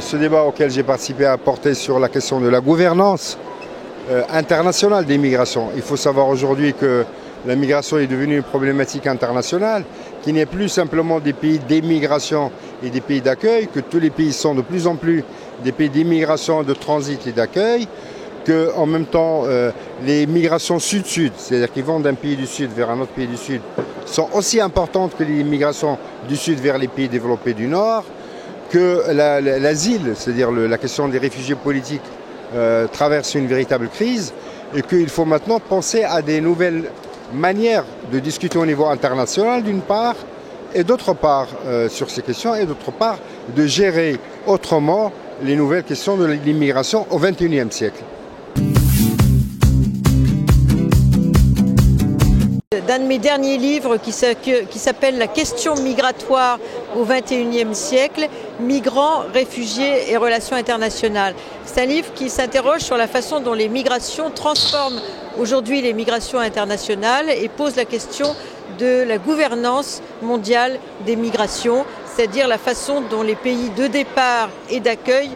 ce débat auquel j'ai participé a porté sur la question de la gouvernance internationale des migrations. Il faut savoir aujourd'hui que la migration est devenue une problématique internationale, qu'il n'y ait plus simplement des pays d'émigration et des pays d'accueil, que tous les pays sont de plus en plus des pays d'immigration, de transit et d'accueil, qu'en même temps les migrations sud-sud, c'est-à-dire qu'ils vont d'un pays du sud vers un autre pays du sud, sont aussi importantes que les migrations du sud vers les pays développés du nord, que l'asile, c'est-à-dire la question des réfugiés politiques, traverse une véritable crise et qu'il faut maintenant penser à des nouvelles manières de discuter au niveau international d'une part, et d'autre part sur ces questions, et d'autre part de gérer autrement les nouvelles questions de l'immigration au XXIe siècle. D'un de mes derniers livres qui s'appelle La question migratoire au XXIe siècle, migrants, réfugiés et relations internationales. C'est un livre qui s'interroge sur la façon dont les migrations transforment aujourd'hui les migrations internationales et pose la question de la gouvernance mondiale des migrations, c'est-à-dire la façon dont les pays de départ et d'accueil,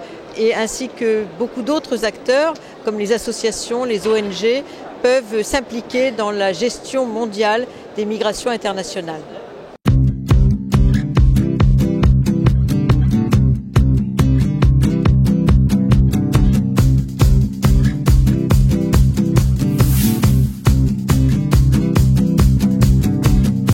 ainsi que beaucoup d'autres acteurs, comme les associations, les ONG, peuvent s'impliquer dans la gestion mondiale des migrations internationales.